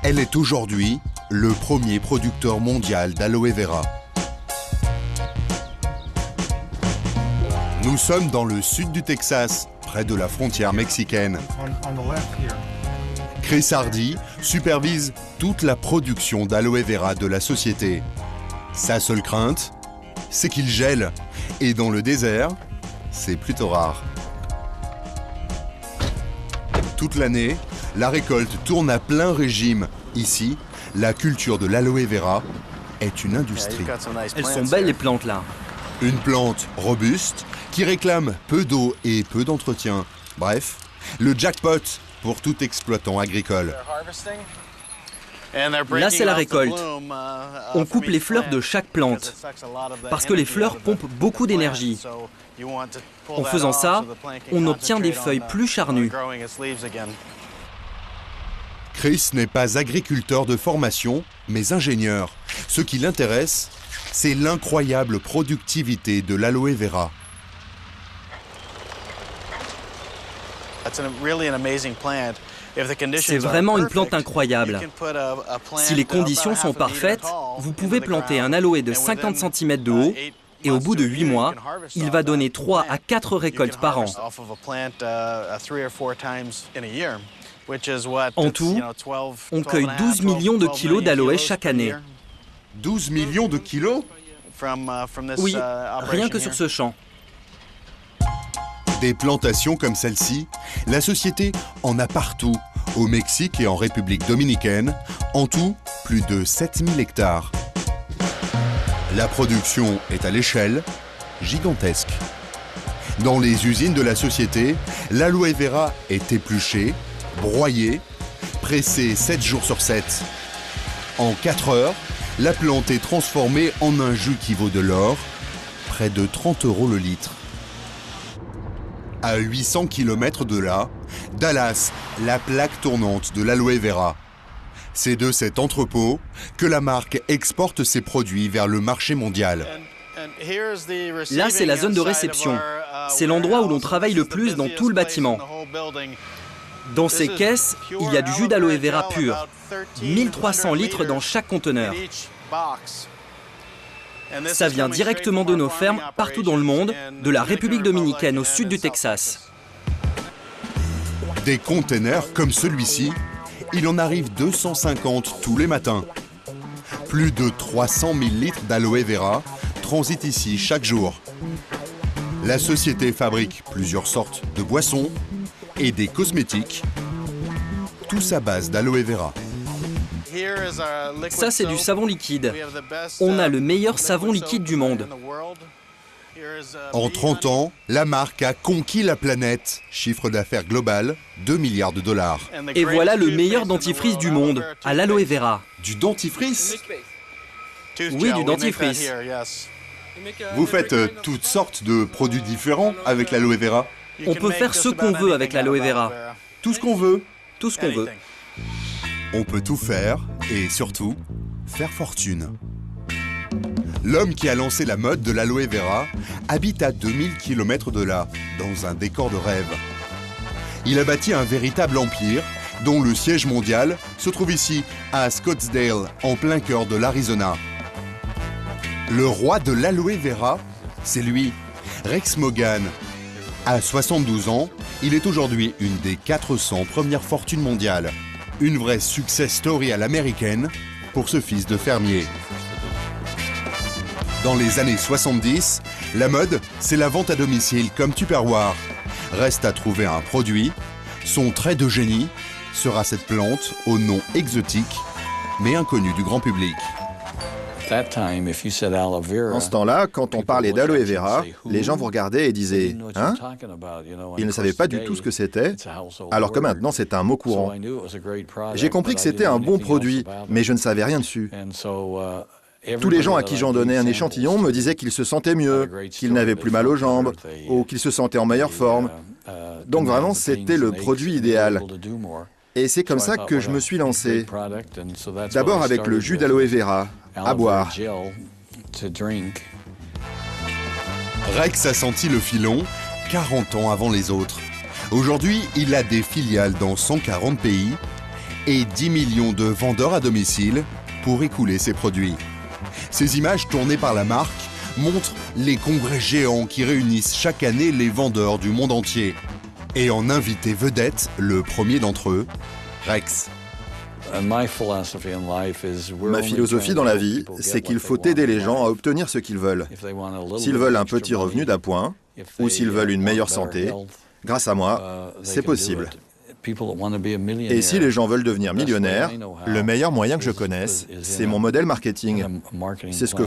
Elle est aujourd'hui le premier producteur mondial d'aloe vera. Nous sommes dans le sud du Texas, près de la frontière mexicaine. Chris Hardy supervise toute la production d'aloe vera de la société. Sa seule crainte, c'est qu'il gèle. Et dans le désert, c'est plutôt rare. Toute l'année, la récolte tourne à plein régime. Ici, la culture de l'aloe vera est une industrie. Elles sont belles les plantes là. Une plante robuste qui réclame peu d'eau et peu d'entretien. Bref, le jackpot pour tout exploitant agricole. Là, c'est la récolte. On coupe les fleurs de chaque plante parce que les fleurs pompent beaucoup d'énergie. En faisant ça, on obtient des feuilles plus charnues. Chris n'est pas agriculteur de formation, mais ingénieur. Ce qui l'intéresse, c'est l'incroyable productivité de l'aloe vera. C'est vraiment une plante incroyable. Si les conditions sont parfaites, vous pouvez planter un aloe de 50 cm de haut et au bout de 8 mois, il va donner 3 à 4 récoltes par an. En tout, on cueille 12 millions de kilos d'aloe chaque année. 12 millions de kilos ? Oui, rien que sur ce champ. Des plantations comme celle-ci, la société en a partout, au Mexique et en République dominicaine, en tout plus de 7000 hectares. La production est à l'échelle gigantesque. Dans les usines de la société, l'aloe vera est épluché, broyé, pressé 7 jours sur 7. En 4 heures, la plante est transformée en un jus qui vaut de l'or, près de 30 € le litre. À 800 km de là, Dallas, la plaque tournante de l'aloe vera. C'est de cet entrepôt que la marque exporte ses produits vers le marché mondial. Là, c'est la zone de réception. C'est l'endroit où l'on travaille le plus dans tout le bâtiment. Dans ces caisses, il y a du jus d'aloe vera pur. 1300 litres dans chaque conteneur. Ça vient directement de nos fermes partout dans le monde, de la République dominicaine au sud du Texas. Des containers comme celui-ci, il en arrive 250 tous les matins. Plus de 300 000 litres d'aloe vera transitent ici chaque jour. La société fabrique plusieurs sortes de boissons et des cosmétiques, tous à base d'aloe vera. Ça, c'est du savon liquide. On a le meilleur savon liquide du monde. En 30 ans, la marque a conquis la planète. Chiffre d'affaires global, 2 milliards de dollars. Et voilà le meilleur dentifrice du monde, à l'aloe vera. Du dentifrice ? Oui, du dentifrice. Vous faites toutes sortes de produits différents avec l'aloe vera ? On peut faire ce qu'on veut avec l'aloe vera. Tout ce qu'on veut ? Tout ce qu'on veut. On peut tout faire et surtout, faire fortune. L'homme qui a lancé la mode de l'aloe vera habite à 2000 km de là, dans un décor de rêve. Il a bâti un véritable empire dont le siège mondial se trouve ici, à Scottsdale, en plein cœur de l'Arizona. Le roi de l'aloe vera, c'est lui, Rex Morgan. À 72 ans, il est aujourd'hui une des 400 premières fortunes mondiales. Une vraie success story à l'américaine pour ce fils de fermier. Dans les années 70, la mode, c'est la vente à domicile comme Tupperware. Reste à trouver un produit. Son trait de génie sera cette plante au nom exotique, mais inconnue du grand public. En ce temps-là, quand on parlait d'aloe vera, les gens vous regardaient et disaient « Hein ?» Ils ne savaient pas du tout ce que c'était, alors que maintenant c'est un mot courant. J'ai compris que c'était un bon produit, mais je ne savais rien dessus. Tous les gens à qui j'en donnais un échantillon me disaient qu'ils se sentaient mieux, qu'ils n'avaient plus mal aux jambes, ou qu'ils se sentaient en meilleure forme. Donc vraiment, c'était le produit idéal. Et c'est comme ça que je me suis lancé. D'abord avec le jus d'aloe vera, à boire. Rex a senti le filon 40 ans avant les autres. Aujourd'hui, il a des filiales dans 140 pays et 10 millions de vendeurs à domicile pour écouler ses produits. Ces images tournées par la marque montrent les congrès géants qui réunissent chaque année les vendeurs du monde entier. Et en invité vedette, le premier d'entre eux, Rex. Ma philosophie dans la vie, c'est qu'il faut aider les gens à obtenir ce qu'ils veulent. S'ils veulent un petit revenu d'appoint, ou s'ils veulent une meilleure santé, grâce à moi, c'est possible. Et si les gens veulent devenir millionnaires, le meilleur moyen que je connaisse, c'est mon modèle marketing. C'est ce que